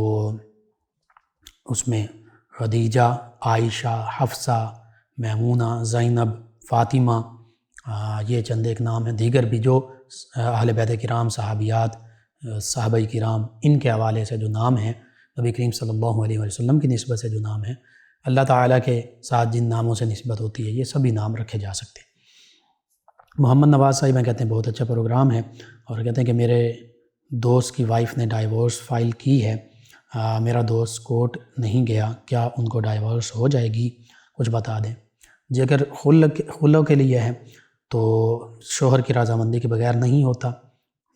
اس میں خدیجہ، عائشہ، حفصہ، میمونہ، زینب، فاطمہ، یہ چند ایک نام ہیں۔ دیگر بھی جو اہل بیت کرام، صحابیات، صحابہ کرام، ان کے حوالے سے جو نام ہیں، نبی کریم صلی اللہ علیہ وسلم کی نسبت سے جو نام ہیں، اللہ تعالیٰ کے ساتھ جن ناموں سے نسبت ہوتی ہے، یہ سبھی نام رکھے جا سکتے ہیں۔ محمد نواز صاحب کہتے ہیں بہت اچھا پروگرام ہے، اور کہتے ہیں کہ میرے دوست کی وائف نے ڈائیورس فائل کی ہے، میرا دوست کورٹ نہیں گیا، کیا ان کو ڈائیورس ہو جائے گی؟ کچھ بتا دیں۔ جی اگر خلع کے لیے ہے تو شوہر کی رضامندی کے بغیر نہیں ہوتا،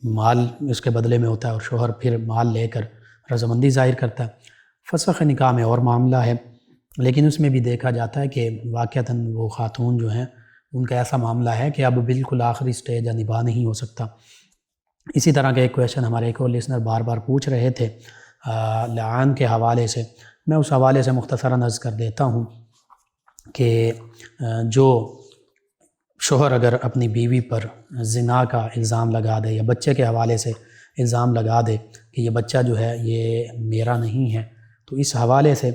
مال اس کے بدلے میں ہوتا ہے اور شوہر پھر مال لے کر رضامندی ظاہر کرتا ہے۔ فسخ نکاح میں اور معاملہ ہے، لیکن اس میں بھی دیکھا جاتا ہے کہ واقعتاً وہ خاتون جو ہیں ان کا ایسا معاملہ ہے کہ اب بالکل آخری سٹیج یا نباہ نہیں ہو سکتا۔ اسی طرح کا ایک کویشچن ہمارے ایک اور لسنر بار بار پوچھ رہے تھے لعان کے حوالے سے، میں اس حوالے سے مختصراً عرض کر دیتا ہوں کہ جو شوہر اگر اپنی بیوی پر زنا کا الزام لگا دے یا بچے کے حوالے سے الزام لگا دے کہ یہ بچہ جو ہے یہ میرا نہیں ہے، تو اس حوالے سے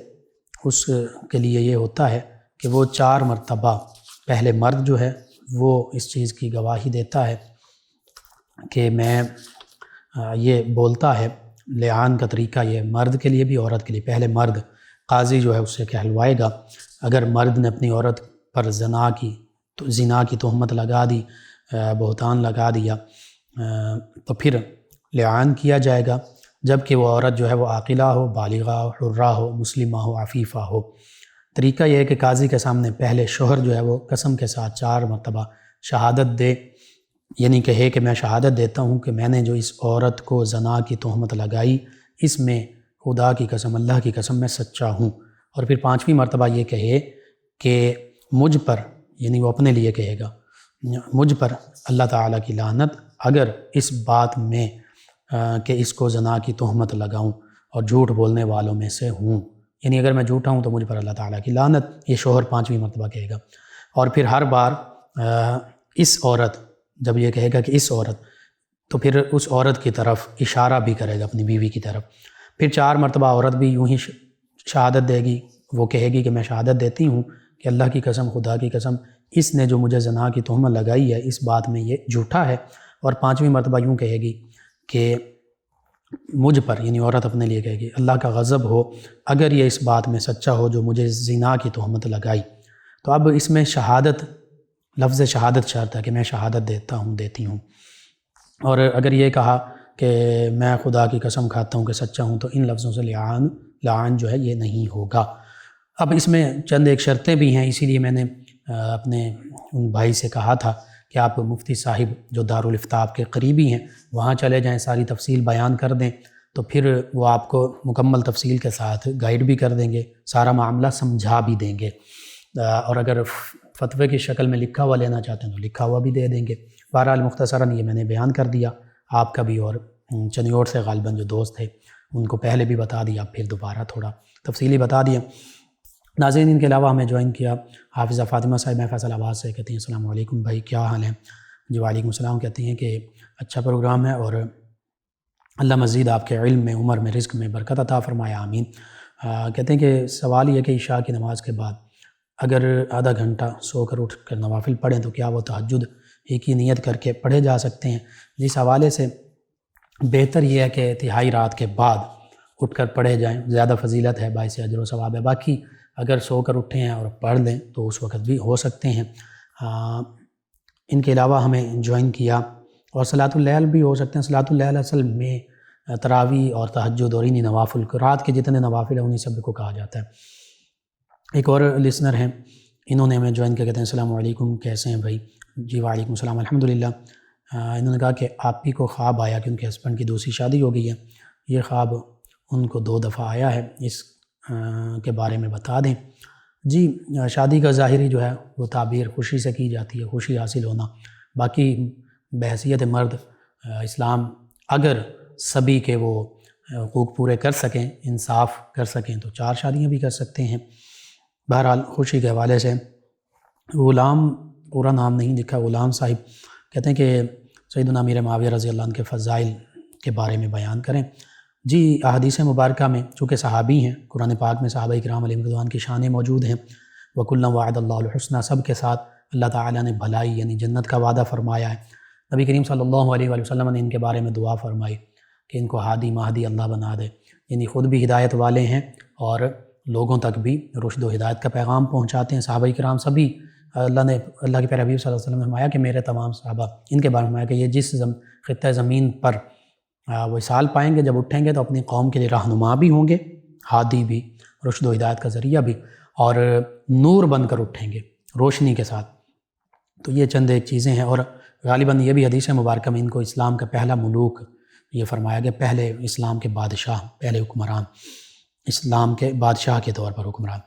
اس کے لیے یہ ہوتا ہے کہ وہ 4 مرتبہ پہلے مرد جو ہے وہ اس چیز کی گواہی دیتا ہے کہ میں یہ بولتا ہے، لعان کا طریقہ یہ مرد کے لیے بھی عورت کے لیے، پہلے مرد قاضی جو ہے اس سے کہلوائے گا، اگر مرد نے اپنی عورت پر زنا کی تہمت لگا دی، بہتان لگا دیا، تو پھر لعان کیا جائے گا، جبکہ وہ عورت جو ہے وہ عاقلہ ہو، بالغہ ہو، حرہ ہو، مسلمہ ہو، عفیفہ ہو۔ طریقہ یہ ہے کہ قاضی کے سامنے پہلے شوہر جو ہے وہ قسم کے ساتھ 4 مرتبہ شہادت دے، یعنی کہے کہ میں شہادت دیتا ہوں کہ میں نے جو اس عورت کو زنا کی تہمت لگائی اس میں خدا کی قسم، اللہ کی قسم میں سچا ہوں، اور پھر 5ویں مرتبہ یہ کہے کہ مجھ پر، یعنی وہ اپنے لیے کہے گا، مجھ پر اللہ تعالیٰ کی لعنت اگر اس بات میں کہ اس کو زنا کی تہمت لگاؤں اور جھوٹ بولنے والوں میں سے ہوں، یعنی اگر میں جھوٹا ہوں تو مجھ پر اللہ تعالیٰ کی لعنت، یہ شوہر 5ویں مرتبہ کہے گا۔ اور پھر ہر بار اس عورت، جب یہ کہے گا کہ اس عورت، تو پھر اس عورت کی طرف اشارہ بھی کرے گا اپنی بیوی کی طرف، پھر 4 مرتبہ عورت بھی یوں ہی شہادت دے گی، وہ کہے گی کہ میں شہادت دیتی ہوں کہ اللہ کی قسم، خدا کی قسم، اس نے جو مجھے زنا کی تہمت لگائی ہے اس بات میں یہ جھوٹا ہے، اور 5ویں مرتبہ یوں کہے گی کہ مجھ پر، یعنی عورت اپنے لیے کہے گی، اللہ کا غضب ہو اگر یہ اس بات میں سچا ہو جو مجھے زنا کی تہمت لگائی۔ تو اب اس میں شہادت، لفظ شہادت شرط ہے کہ میں شہادت دیتی ہوں، اور اگر یہ کہا کہ میں خدا کی قسم کھاتا ہوں کہ سچا ہوں، تو ان لفظوں سے لعان جو ہے یہ نہیں ہوگا۔ اب اس میں چند ایک شرطیں بھی ہیں، اسی لیے میں نے اپنے ان بھائی سے کہا تھا کہ آپ مفتی صاحب جو دارالافتاء کے قریبی ہیں وہاں چلے جائیں، ساری تفصیل بیان کر دیں، تو پھر وہ آپ کو مکمل تفصیل کے ساتھ گائیڈ بھی کر دیں گے، سارا معاملہ سمجھا بھی دیں گے، اور اگر فتوے کی شکل میں لکھا ہوا لینا چاہتے ہیں تو لکھا ہوا بھی دے دیں گے۔ بہرحال مختصراً یہ میں نے بیان کر دیا آپ کا بھی، اور چنیوڑ سے غالباً جو دوست تھے ان کو پہلے بھی بتا دیا، پھر دوبارہ تھوڑا تفصیلی بتا دیا۔ ناظرین، ان کے علاوہ ہمیں جوائن کیا حافظہ فاطمہ صاحب فیصل آباد سے، کہتی ہیں السلام علیکم بھائی، کیا حال ہے؟ جی وعلیکم السلام، کہتی ہیں کہ اچھا پروگرام ہے اور اللہ مزید آپ کے علم میں، عمر میں، رزق میں برکت عطا فرمائے، آمین۔ کہتے ہیں کہ سوال یہ کہ عشاء کی نماز کے بعد اگر آدھا گھنٹہ سو کر اٹھ کر نوافل پڑھیں تو کیا وہ تہجد ایک ہی نیت کر کے پڑھے جا سکتے ہیں؟ جس حوالے سے بہتر یہ ہے کہ تہائی رات کے بعد اٹھ کر پڑھے جائیں، زیادہ فضیلت ہے، باعث اجر و ثواب ہے۔ باقی اگر سو کر اٹھے ہیں اور پڑھ لیں تو اس وقت بھی ہو سکتے ہیں۔ ان کے علاوہ ہمیں جوائن کیا، اور صلاۃ اللیل بھی ہو سکتے ہیں۔ صلاۃ اللیل اصل میں تراویح اور تہجد اور انہی نوافل، رات کے جتنے نوافل ہیں انہی سب کو کہا جاتا ہے۔ ایک اور لسنر ہیں، انہوں نے ہمیں جوائن کیا، کہتے ہیں السلام علیکم، کیسے ہیں بھائی؟ جی وعلیکم السلام، الحمدللہ۔ انہوں نے کہا کہ آپ ہی کو خواب آیا کہ ان کے ہسبینڈ کی دوسری شادی ہو گئی ہے، یہ خواب ان کو 2 دفعہ آیا ہے، اس کے بارے میں بتا دیں۔ جی شادی کا ظاہری جو ہے وہ تعبیر خوشی سے کی جاتی ہے، خوشی حاصل ہونا، باقی بحیثیت مرد اسلام اگر سبھی کے وہ حقوق پورے کر سکیں، انصاف کر سکیں تو 4 شادیاں بھی کر سکتے ہیں۔ بہرحال خوشی کے حوالے سے غلام، پورا نام نہیں لکھا، غلام صاحب کہتے ہیں کہ سیدنا امیر معاویہ رضی اللہ عنہ کے فضائل کے بارے میں بیان کریں۔ جی احادیث مبارکہ میں چونکہ صحابی ہیں، قرآن پاک میں صحابہ کرام علیہم رضوان کی شانیں موجود ہیں، وَكُلًّا وَعَدَ اللَّهُ الْحُسْنَى، سب کے ساتھ اللہ تعالیٰ نے بھلائی یعنی جنت کا وعدہ فرمایا ہے۔ نبی کریم صلی اللہ علیہ وآلہ وسلم نے ان کے بارے میں دعا فرمائی کہ ان کو ہادی مہدی اللہ بنا دے، یعنی خود بھی ہدایت والے ہیں اور لوگوں تک بھی رشد و ہدایت کا پیغام پہنچاتے ہیں۔ صحابہ کرام سبھی، اللہ کے پیارے حبیب صلی اللہ علیہ وسلم نے فرمایا کہ میرے تمام صحابہ، ان کے بارے میں فرمایا کہ یہ جس خطہ زمین پر وصال پائیں گے، جب اٹھیں گے تو اپنی قوم کے لیے رہنما بھی ہوں گے، ہادی بھی، رشد و ہدایت کا ذریعہ بھی، اور نور بن کر اٹھیں گے روشنی کے ساتھ۔ تو یہ چند ایک چیزیں ہیں، اور غالباً یہ بھی حدیث مبارکہ میں ان کو اسلام کا پہلا ملوک یہ فرمایا گیا، پہلے اسلام کے بادشاہ، پہلے حکمران، اسلام کے بادشاہ کے طور پر حکمران۔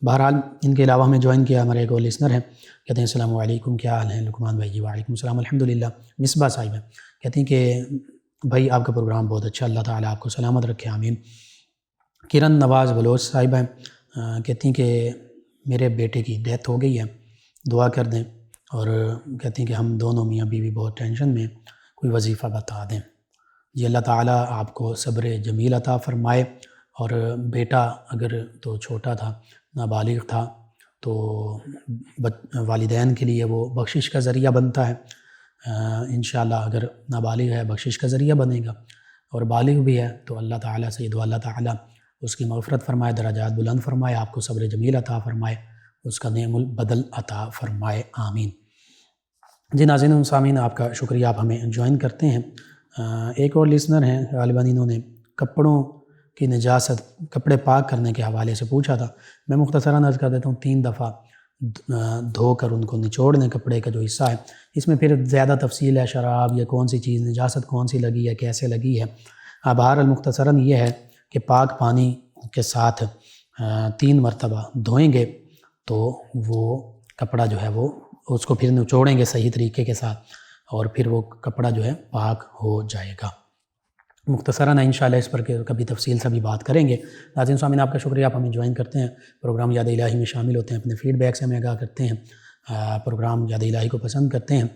بہرحال ان کے علاوہ ہمیں جوائن کیا ہمارے ایک اور لسنر ہیں، کہتے ہیں السلام علیکم، کیا حال ہیں لقمان بھائی؟ جی وعلیکم السلام الحمدللہ۔ مصباح صاحب ہیں، کہتی ہیں کہ بھائی آپ کا پروگرام بہت اچھا، اللہ تعالیٰ آپ کو سلامت رکھے، آمین۔ کرن نواز بلوچ صاحب ہیں، کہتی ہیں کہ میرے بیٹے کی ڈیتھ ہو گئی ہے، دعا کر دیں، اور کہتی ہیں کہ ہم دونوں میاں بیوی بہت ٹینشن میں، کوئی وظیفہ بتا دیں۔ جی اللہ تعالیٰ آپ کو صبر جمیل عطا فرمائے، اور بیٹا اگر تو چھوٹا تھا، نابالغ تھا، تو والدین کے لیے وہ بخشش کا ذریعہ بنتا ہے، انشاءاللہ اگر نابالغ ہے بخشش کا ذریعہ بنے گا، اور بالغ بھی ہے تو اللہ تعالیٰ سے دعا اللہ تعالیٰ اس کی مغفرت فرمائے، درجات بلند فرمائے، آپ کو صبر جمیل عطا فرمائے، اس کا نعم البدل عطا فرمائے، آمین۔ جی ناظرین و سامعین، آپ کا شکریہ، آپ ہمیں جوائن کرتے ہیں۔ ایک اور لسنر ہیں، غالباً انہوں نے کپڑوں کی نجاست، کپڑے پاک کرنے کے حوالے سے پوچھا تھا۔ میں مختصراً عرض کر دیتا ہوں، 3 دفعہ دھو کر ان کو نچوڑ دیں کپڑے کا جو حصہ ہے، اس میں پھر زیادہ تفصیل ہے، شراب یا کون سی چیز نجاست کون سی لگی ہے، کیسے لگی ہے۔ بہرحال مختصراً یہ ہے کہ پاک پانی کے ساتھ 3 مرتبہ دھوئیں گے تو وہ کپڑا جو ہے وہ اس کو پھر نچوڑیں گے صحیح طریقے کے ساتھ، اور پھر وہ کپڑا جو ہے پاک ہو جائے گا۔ مختصراً انشاءاللہ اس پر کبھی تفصیل سے بھی بات کریں گے۔ ناظرین سامعین، آپ کا شکریہ، آپ ہمیں جوائن کرتے ہیں، پروگرام یاد الہی میں شامل ہوتے ہیں، اپنے فیڈ بیک سے ہمیں آگاہ کرتے ہیں، پروگرام یاد الہی کو پسند کرتے ہیں۔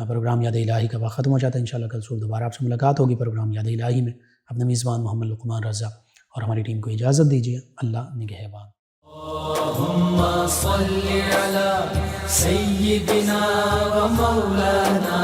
پروگرام یاد الہی کا وقت ختم ہو جاتا ہے، انشاءاللہ کل صبح دوبارہ آپ سے ملاقات ہوگی پروگرام یاد الہی میں۔ اپنے میزبان محمد لقمان رضا اور ہماری ٹیم کو اجازت دیجیے، اللہ نگہبان۔ اللہم صل علی سیدنا و مولانا